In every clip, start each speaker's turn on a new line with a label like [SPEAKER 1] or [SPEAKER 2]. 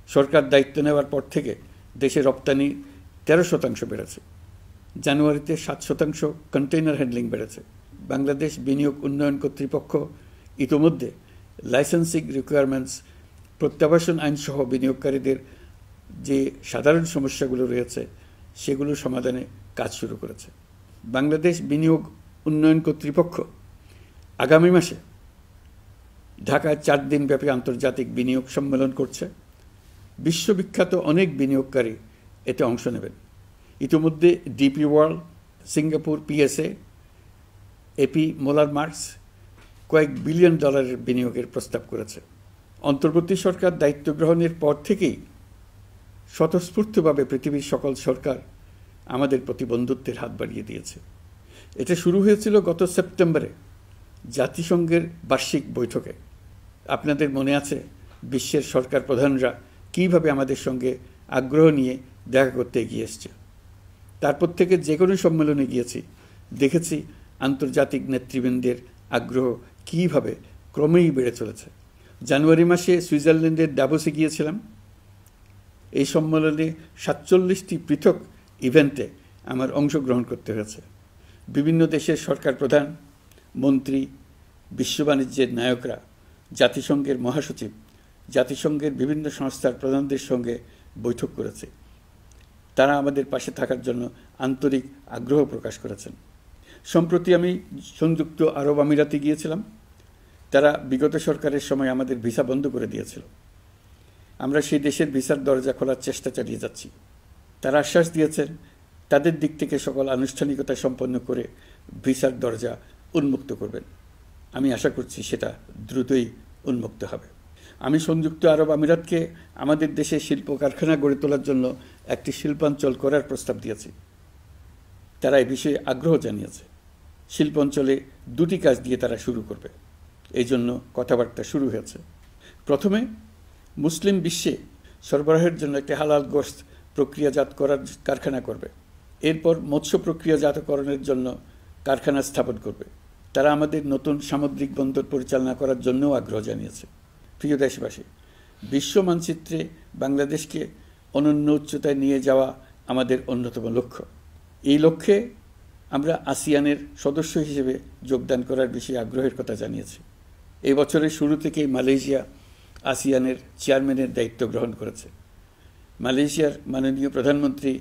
[SPEAKER 1] সরকার দায়িত্ব নেওয়ার পর থেকে দেশে রপ্তানি 13% বেড়েছে। জানুয়ারিতে 7% কন্টেইনার হ্যান্ডলিং বেড়েছে। বাংলাদেশ বিনিয়োগ উন্নয়ন কর্তৃপক্ষ ইতোমধ্যে লাইসেন্সিং রিকোয়ারমেন্টস, প্রত্যাবাসন আইনসহ বিনিয়োগকারীদের যে সাধারণ সমস্যাগুলো রয়েছে সেগুলো সমাধানে কাজ শুরু করেছে। বাংলাদেশ বিনিয়োগ উন্নয়ন কর্তৃপক্ষ আগামী মাসে ঢাকায় 4 দিনব্যাপী আন্তর্জাতিক বিনিয়োগ সম্মেলন করছে। বিশ্ববিখ্যাত অনেক বিনিয়োগকারী এতে অংশ নেবেন। ইতিমধ্যে DP World, Singapore PSA, AP Moller Maersk কয়েক বিলিয়ন ডলারের বিনিয়োগের প্রস্তাব করেছে। অন্তর্বর্তী সরকার দায়িত্ব গ্রহণের পর থেকেই স্বতঃস্ফূর্তভাবে পৃথিবীর সকল সরকার আমাদের প্রতি বন্ধুত্বের হাত বাড়িয়ে দিয়েছে। এটা শুরু হয়েছিল গত সেপ্টেম্বরে জাতিসংঘের বার্ষিক বৈঠকে। আপনাদের মনে আছে বিশ্বের সরকার প্রধানরা কীভাবে আমাদের সঙ্গে আগ্রহ নিয়ে দেখা করতে এগিয়ে এসছে। তারপর থেকে যে কোনো সম্মেলনে গিয়েছি, দেখেছি আন্তর্জাতিক নেতৃবৃন্দের আগ্রহ কীভাবে ক্রমেই বেড়ে চলেছে। জানুয়ারি মাসে সুইজারল্যান্ডের ডাভোসে গিয়েছিলাম। এই সম্মেলনে 47টি পৃথক ইভেন্টে আমার অংশগ্রহণ করতে হয়েছে। বিভিন্ন দেশের সরকার প্রধান, মন্ত্রী, বিশ্ব বাণিজ্যের নায়করা, জাতিসংঘের মহাসচিব, জাতিসংঘের বিভিন্ন সংস্থার প্রধানদের সঙ্গে বৈঠক করেছে। তারা আমাদের পাশে থাকার জন্য আন্তরিক আগ্রহ প্রকাশ করেছেন। সম্প্রতি আমি সংযুক্ত আরব আমিরাতে গিয়েছিলাম। তারা বিগত সরকারের সময় আমাদের ভিসা বন্ধ করে দিয়েছিল। আমরা সেই দেশের ভিসার দরজা খোলার চেষ্টা চালিয়ে যাচ্ছি। তারা আশ্বাস দিয়েছেন তাদের দিক থেকে সকল আনুষ্ঠানিকতা সম্পন্ন করে ভিসার দরজা উন্মুক্ত করবেন। আমি আশা করছি সেটা দ্রুতই উন্মুক্ত হবে। আমি সংযুক্ত আরব আমিরাতকে আমাদের দেশে শিল্প কারখানা গড়ে তোলার জন্য একটি শিল্পাঞ্চল করার প্রস্তাব দিয়েছি। তারা এই বিষয়ে আগ্রহ জানিয়েছে। শিল্পাঞ্চলে 2টি কাজ দিয়ে তারা শুরু করবে, এই জন্য কথাবার্তা শুরু হয়েছে। প্রথমে মুসলিম বিশ্বে সরবরাহের জন্য একটি হালাল গোশত প্রক্রিয়াজাত করার কারখানা করবে। এরপর মৎস্য প্রক্রিয়াজাতকরণের জন্য কারখানা স্থাপন করবে। তারা আমাদের নতুন সামুদ্রিক বন্দর পরিচালনা করার জন্যও আগ্রহ জানিয়েছে। প্রিয় দেশবাসী, বিশ্ব মানচিত্রে বাংলাদেশকে অনন্য উচ্চতায় নিয়ে যাওয়া আমাদের অন্যতম লক্ষ্য। এই লক্ষ্যে আমরা আসিয়ানের সদস্য হিসেবে যোগদান করার বিষয়ে আগ্রহের কথা জানিয়েছি। এই বছরের শুরু থেকেই মালয়েশিয়া আসিয়ানের চেয়ারম্যানের দায়িত্ব গ্রহণ করেছে। মালয়েশিয়ার মাননীয় প্রধানমন্ত্রী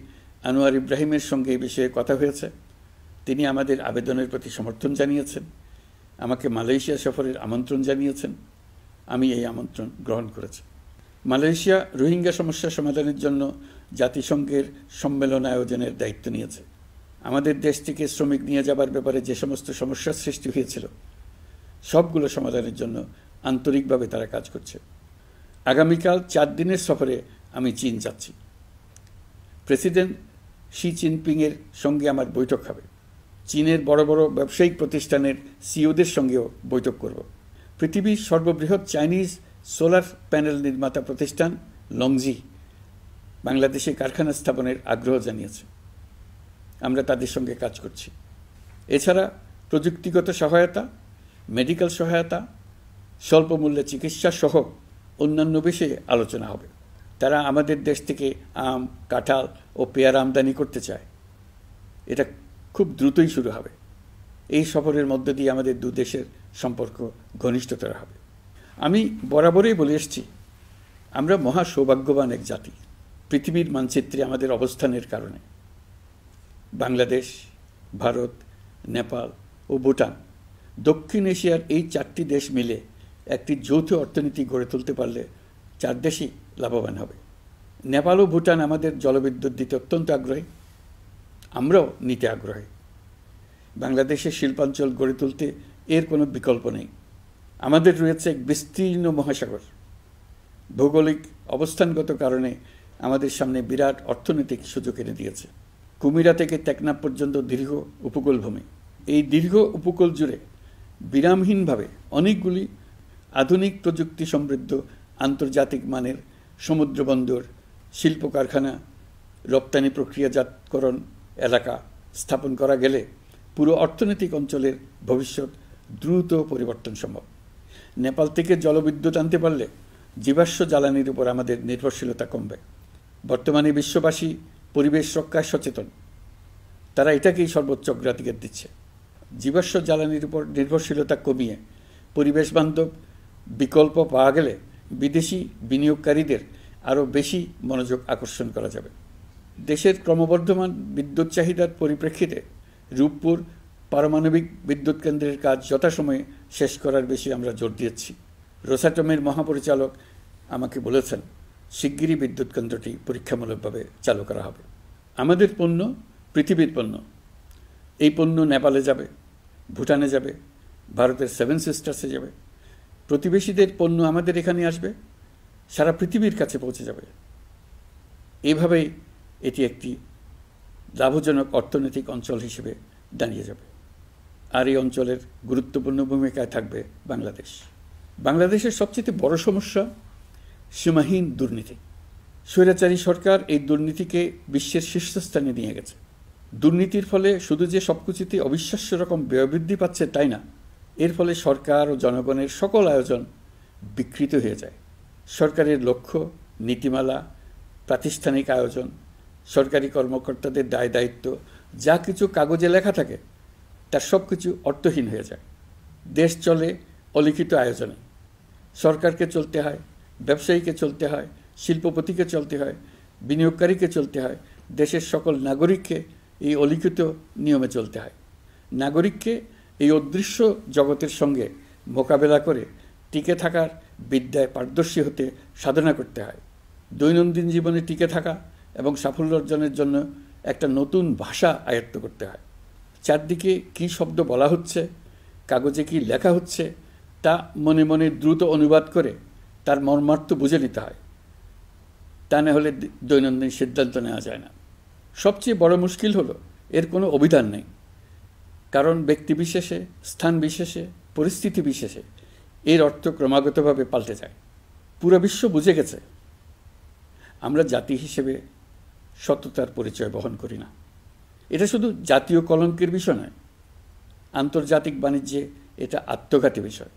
[SPEAKER 1] আনোয়ার ইব্রাহিমের সঙ্গে এই বিষয়ে কথা হয়েছে। তিনি আমাদের আবেদনের প্রতি সমর্থন জানিয়েছেন, আমাকে মালয়েশিয়া সফরের আমন্ত্রণ জানিয়েছেন। আমি এই আমন্ত্রণ গ্রহণ করেছি। মালয়েশিয়া রোহিঙ্গা সমস্যা সমাধানের জন্য জাতিসংঘের সম্মেলন আয়োজনের দায়িত্ব নিয়েছে। আমাদের দেশ থেকে শ্রমিক নিয়ে যাবার ব্যাপারে যে সমস্ত সমস্যার সৃষ্টি হয়েছিল সবগুলো সমাধানের জন্য আন্তরিকভাবে তারা কাজ করছে। আগামীকাল 4 দিনের সফরে আমি চীন যাচ্ছি। প্রেসিডেন্ট শি জিনপিংয়ের সঙ্গে আমার বৈঠক হবে। চীনের বড় বড় ব্যবসায়িক প্রতিষ্ঠানের সিইওদের সঙ্গেও বৈঠক করব। পৃথিবীর সর্ববৃহৎ চাইনিজ সোলার প্যানেল নির্মাতা প্রতিষ্ঠান লংজি বাংলাদেশে কারখানা স্থাপনের আগ্রহ জানিয়েছে। আমরা তাদের সঙ্গে কাজ করছি। এছাড়া প্রযুক্তিগত সহায়তা, মেডিকেল সহায়তা, স্বল্প মূল্যে চিকিৎসা সহ অন্যান্য বিষয়ে আলোচনা হবে। তারা আমাদের দেশ থেকে আম, কাঁঠাল ও পেয়ারা আমদানি করতে চায়। এটা খুব দ্রুতই শুরু হবে। এই সফরের মধ্য দিয়ে আমাদের 2 দেশের সম্পর্ক ঘনিষ্ঠতর হবে। আমি বরাবরই বলে এসেছি, আমরা মহা সৌভাগ্যবান এক জাতি। পৃথিবীর মানচিত্রে আমাদের অবস্থানের কারণে বাংলাদেশ, ভারত, নেপাল ও ভুটান, দক্ষিণ এশিয়ার এই 4টি দেশ মিলে একটি যৌথ অর্থনীতি গড়ে তুলতে পারলে 4 দেশই লাভবান হবে। নেপাল ও ভুটান আমাদের জলবিদ্যুৎ দিতে অত্যন্ত আগ্রহী, আমরাও নিতে আগ্রহী। বাংলাদেশের শিল্পাঞ্চল গড়ে তুলতে এর কোনো বিকল্প নেই। আমাদের রয়েছে এক বিস্তীর্ণ মহাসাগর। ভৌগোলিক অবস্থানগত কারণে আমাদের সামনে বিরাট অর্থনৈতিক সুযোগ এনে দিয়েছে। কুমিরা থেকে টেকনাফ পর্যন্ত দীর্ঘ উপকূলভূমি। এই দীর্ঘ উপকূল জুড়ে বিরামহীনভাবে অনেকগুলি আধুনিক প্রযুক্তি সমৃদ্ধ আন্তর্জাতিক মানের সমুদ্র বন্দর, শিল্প কারখানা, রপ্তানি প্রক্রিয়াজাতকরণ এলাকা স্থাপন করা গেলে পুরো অর্থনৈতিক অঞ্চলের ভবিষ্যৎ দ্রুত পরিবর্তন সম্ভব। নেপাল থেকে জলবিদ্যুৎ আনতে পারলে জীবাশ্ম জ্বালানির উপর আমাদের নির্ভরশীলতা কমবে। বর্তমানে বিশ্ববাসী পরিবেশ রক্ষায় সচেতন, তারা এটাকেই সর্বোচ্চ অগ্রাধিকার দিচ্ছে। জীবাশ্ম জ্বালানির উপর নির্ভরশীলতা কমিয়ে পরিবেশ বান্ধব বিকল্প পাওয়া গেলে বিদেশি বিনিয়োগকারীদের আরও বেশি মনোযোগ আকর্ষণ করা যাবে। দেশের ক্রমবর্ধমান বিদ্যুৎ চাহিদার পরিপ্রেক্ষিতে রূপপুর পারমাণবিক বিদ্যুৎ কেন্দ্রের কাজ যথাসময়ে শেষ করার বেশি আমরা জোর দিয়েছি। রোসাটমের মহাপরিচালক আমাকে বলেছেন শিগগিরই বিদ্যুৎ কেন্দ্রটি পরীক্ষামূলকভাবে চালু করা হবে। আমাদের পণ্য পৃথিবীর পণ্য। এই পণ্য নেপালে যাবে, ভুটানে যাবে, ভারতের 7 সিস্টার্সে যাবে। প্রতিবেশীদের পণ্য আমাদের এখানে আসবে, সারা পৃথিবীর কাছে পৌঁছে যাবে। এইভাবেই এটি একটি লাভজনক অর্থনৈতিক অঞ্চল হিসেবে দাঁড়িয়ে যাবে। আর এই অঞ্চলের গুরুত্বপূর্ণ ভূমিকায় থাকবে বাংলাদেশ। বাংলাদেশের সবচেয়ে বড় সমস্যা সীমাহীন দুর্নীতি। স্বৈরাচারী সরকার এই দুর্নীতিকে বিশ্বের শীর্ষস্থানে নিয়ে গেছে। দুর্নীতির ফলে শুধু যে সবকিছুতে অবিশ্বাস্য রকম ব্যয়বৃদ্ধি পাচ্ছে তাই না, এর ফলে সরকার ও জনগণের সকল আয়োজন বিকৃত হয়ে যায়। সরকারের লক্ষ্য, নীতিমালা, প্রাতিষ্ঠানিক আয়োজন, সরকারি কর্মকর্তাদের দায় দায়িত্ব যা কিছু কাগজে লেখা থাকে তার সব কিছু অর্থহীন হয়ে যায়। দেশ চলে অলিখিত আয়োজনে। সরকারকে চলতে হয়, ব্যবসায়ীকে চলতে হয়, শিল্পপতিকে চলতে হয়, বিনিয়োগকারীকে চলতে হয়, দেশের সকল নাগরিককে এই অলিখিত নিয়মে চলতে হয়। নাগরিককে এই অদৃশ্য জগতের সঙ্গে মোকাবেলা করে টিকে থাকার বিদ্যায় পারদর্শী হতে সাধনা করতে হয়। দৈনন্দিন জীবনে টিকে থাকা এবং সাফল্য অর্জনের জন্য একটা নতুন ভাষা আয়ত্ত করতে হয়। চারদিকে কী শব্দ বলা হচ্ছে, কাগজে কি লেখা হচ্ছে তা মনে মনে দ্রুত অনুবাদ করে তার মর্মার্থ বুঝে নিতে হয়। তা না হলে দৈনন্দিন সিদ্ধান্ত নেওয়া যায় না। সবচেয়ে বড় মুশকিল হলো এর কোনো অভিধান নেই। কারণ ব্যক্তিবিশেষে, স্থান বিশেষে, পরিস্থিতি বিশেষে এর অর্থ ক্রমাগতভাবে পাল্টে যায়। পুরো বিশ্ব বুঝে গেছে আমরা জাতি হিসেবে সততার পরিচয় বহন করি না। এটা শুধু জাতীয় কলঙ্কের বিষয় নয়, আন্তর্জাতিক বাণিজ্যে এটা আত্মঘাতী বিষয়।